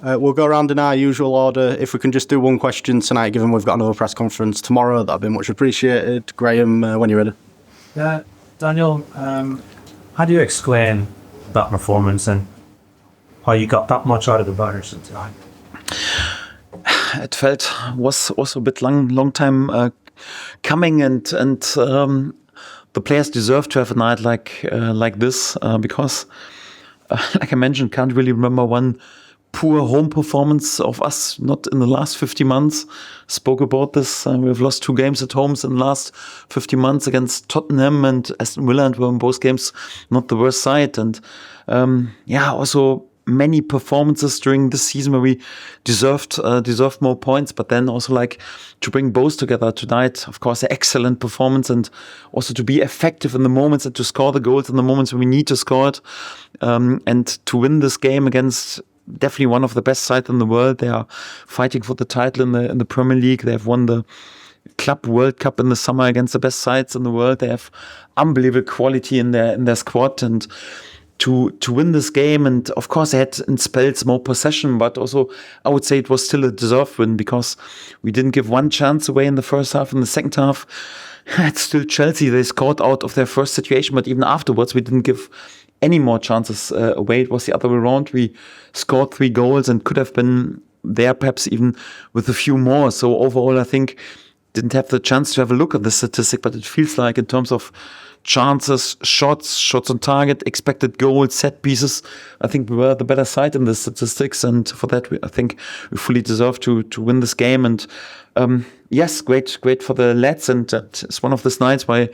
We'll go around in our usual order. If we can just do one question tonight, given we've got another press conference tomorrow, that'd be much appreciated. Graham, when you're ready. Yeah, Daniel, how do you explain that performance and how you got that much out of the players tonight? It was also a bit long time coming, and the players deserve to have a night like this because, like I mentioned, can't really remember one poor home performance of us, not in the last 50 months. Spoke about this. We've lost 2 games at home in the last 50 months against Tottenham and Aston Villa, and were in both games not the worst side. And also many performances during this season where we deserved more points, but then also like to bring both together tonight. Of course, an excellent performance, and also to be effective in the moments and to score the goals in the moments when we need to score it, and to win this game against definitely one of the best sides in the world. They are fighting for the title in the Premier League. They have won the Club World Cup in the summer against the best sides in the world. They have unbelievable quality in their squad, and to win this game. And of course, they had in spells more possession, but also I would say it was still a deserved win because we didn't give one chance away in the first half. In the second half, it's still Chelsea. They scored out of their first situation, but even afterwards, we didn't give any more chances away. It was the other way around. We scored 3 goals and could have been there perhaps even with a few more. So overall, I think didn't have the chance to have a look at the statistic, but it feels like in terms of chances, shots on target, expected goals, set pieces, I think we were the better side in the statistics, and for that I think we fully deserve to win this game. And yes, great for the lads, and it's one of those nights why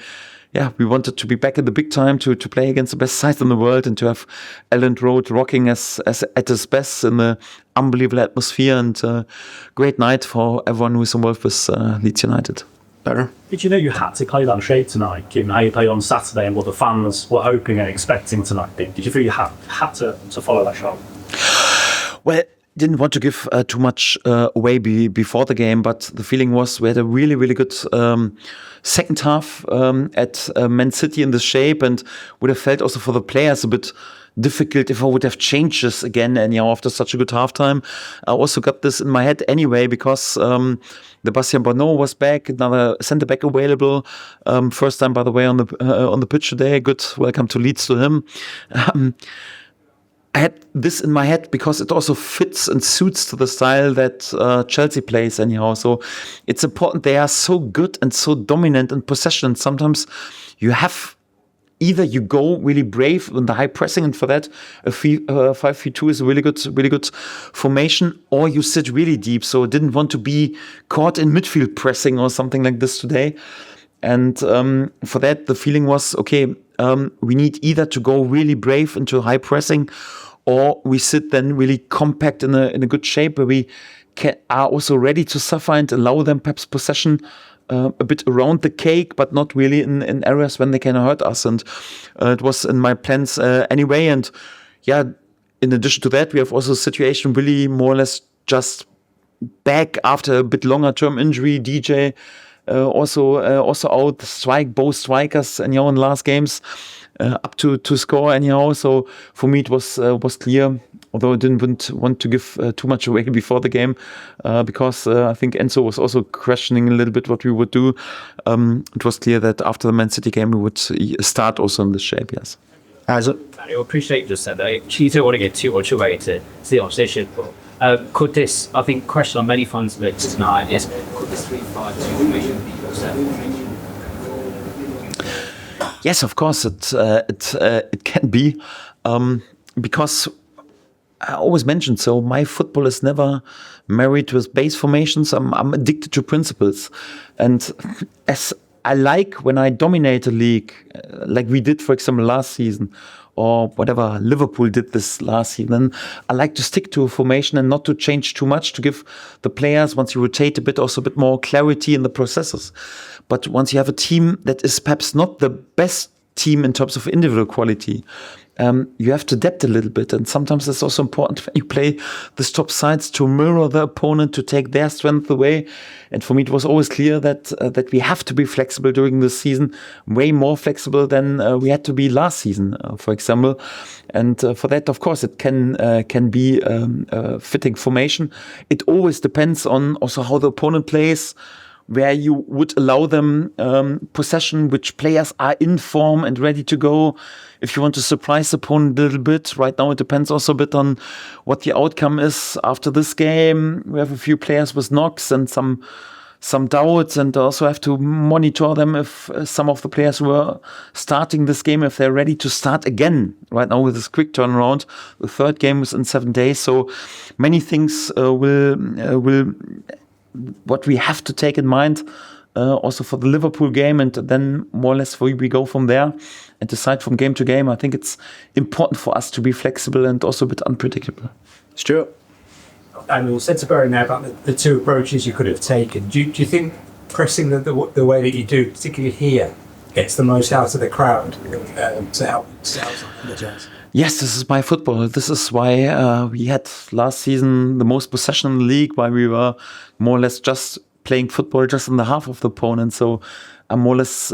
we wanted to be back in the big time to play against the best side in the world and to have Elland Road rocking as at its best in the unbelievable atmosphere, and great night for everyone who is involved with Leeds United. Better. Did you know you had to play that shape tonight, given how you played on Saturday and what the fans were hoping and expecting tonight? Did you feel you had to follow that shape? Well, didn't want to give too much away before the game, but the feeling was we had a really, really good second half at Man City in the shape, and would have felt also for the players a bit difficult if I would have changed this again anyhow after such a good halftime. I also got this in my head anyway because Sebastian Bonneau was back, another centre back available. First time, by the way, on the pitch today. Good welcome to Leeds to him. I had this in my head because it also fits and suits to the style that Chelsea plays anyhow. So it's important. They are so good and so dominant in possession. Sometimes you have either you go really brave in the high pressing, and for that a 5-3-2 is a really good formation, or you sit really deep. So I didn't want to be caught in midfield pressing or something like this today. And for that, the feeling was, okay, we need either to go really brave into high pressing, or we sit then really compact in a good shape where we are also ready to suffer and allow them perhaps possession a bit around the cake, but not really in areas when they can hurt us. And it was in my plans anyway. And in addition to that, we have also a situation really more or less just back after a bit longer term injury. DJ also out, both strikers and in the last games up to score anyhow. So for me it was clear, although I didn't want to give too much away before the game because I think Enzo was also questioning a little bit what we would do. It was clear that after the Man City game we would start also in this shape. Yes. I appreciate you just said that you don't want to get too much away to the opposition, but could this, I think, question on many fans' lips tonight is, could this 3-5-2 formation be your set? Yes, of course it can be, because I always mention, so my football is never married with base formations. I'm addicted to principles, and as I like when I dominate a league, like we did, for example, last season, or whatever Liverpool did this last season, I like to stick to a formation and not to change too much, to give the players, once you rotate a bit, also a bit more clarity in the processes. But once you have a team that is perhaps not the best team in terms of individual quality, you have to adapt a little bit. And sometimes it's also important when you play these top sides to mirror the opponent, to take their strength away. And for me, it was always clear that we have to be flexible during this season, way more flexible than we had to be last season, for example. And for that, of course, it can be a fitting formation. It always depends on also how the opponent plays, where you would allow them possession, which players are in form and ready to go. If you want to surprise the opponent a little bit, right now it depends also a bit on what the outcome is after this game. We have a few players with knocks and some doubts, and also have to monitor them if some of the players who are starting this game, if they're ready to start again. Right now with this quick turnaround, the third game was in 7 days, so many things will what we have to take in mind also for the Liverpool game, and then more or less we go from there and decide from game to game. I think it's important for us to be flexible and also a bit unpredictable. Stuart? And we said to Barry now about the two approaches you could have taken. Do you think pressing the way that you do, particularly here, gets the most out of the crowd to help the Jazz? Yes, this is my football. This is why we had last season the most possession in the league, why we were more or less just playing football just in the half of the opponent. So I'm more or less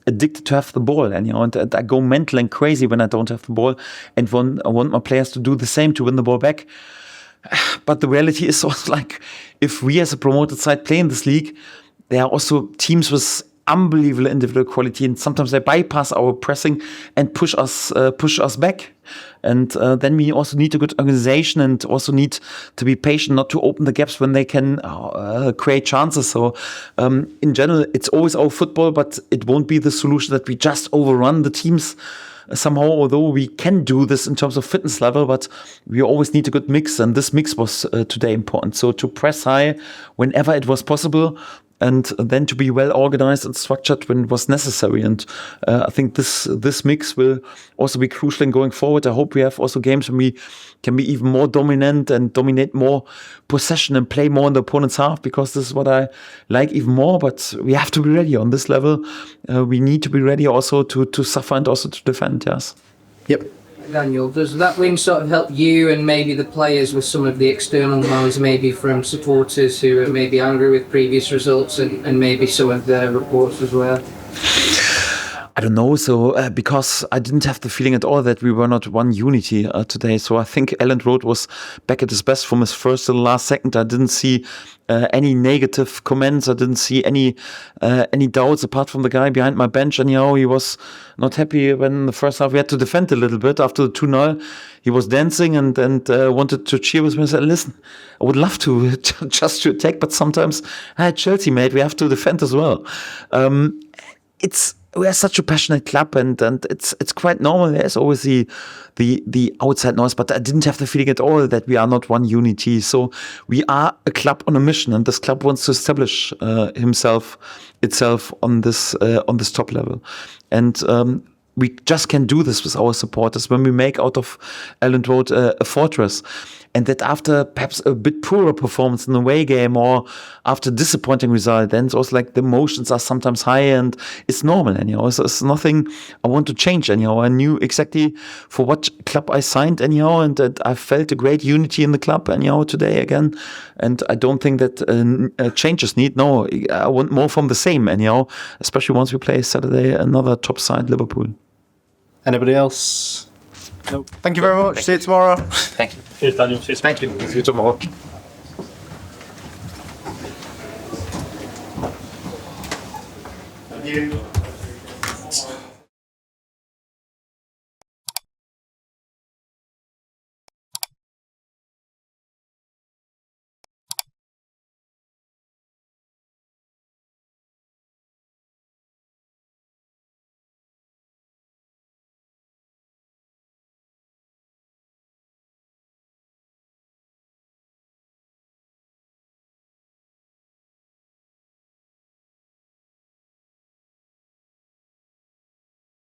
addicted to have the ball, and and I go mental and crazy when I don't have the ball, and I want my players to do the same to win the ball back. But the reality is also, like, if we as a promoted side play in this league, there are also teams with unbelievable individual quality, and sometimes they bypass our pressing and push us back. And then we also need a good organization, and also need to be patient, not to open the gaps when they can create chances. So in general, it's always our football, but it won't be the solution that we just overrun the teams somehow, although we can do this in terms of fitness level, but we always need a good mix, and this mix was today important. So to press high whenever it was possible, and then to be well organized and structured when it was necessary. And I think this mix will also be crucial in going forward. I hope we have also games when we can be even more dominant and dominate more possession and play more in the opponent's half, because this is what I like even more. But we have to be ready on this level. We need to be ready also to suffer and also to defend, yes. Yep. Daniel, does that win sort of help you and maybe the players with some of the external noise, maybe from supporters who are maybe angry with previous results, and maybe some of the reports as well? I don't know. So because I didn't have the feeling at all that we were not one unity today. So I think Elland Road was back at his best from his first to the last second. I didn't see any negative comments. I didn't see any doubts apart from the guy behind my bench. And he was not happy when in the first half we had to defend a little bit after the 2-0. He was dancing and wanted to cheer with me. I said, listen, I would love to just to attack, but sometimes, Chelsea, mate, we have to defend as well. We are such a passionate club, and it's quite normal. There's always the outside noise, but I didn't have the feeling at all that we are not one unity. So we are a club on a mission, and this club wants to establish itself on this top level, and we just can do this with our supporters when we make out of Elland Road a fortress. And that after perhaps a bit poorer performance in the away game, or after disappointing result, then it's also like the emotions are sometimes high, and it's normal. And so it's nothing I want to change. Anyhow, I knew exactly for what club I signed. Anyhow, and that I felt a great unity in the club. Anyhow, today again, and I don't think that changes need. No, I want more from the same. Anyhow, especially once we play Saturday another top side, Liverpool. Anybody else? No. Thank you very much. See you tomorrow. Thank you. Cheers, Daniel. Cheers. Thank you. See you tomorrow. Thank you.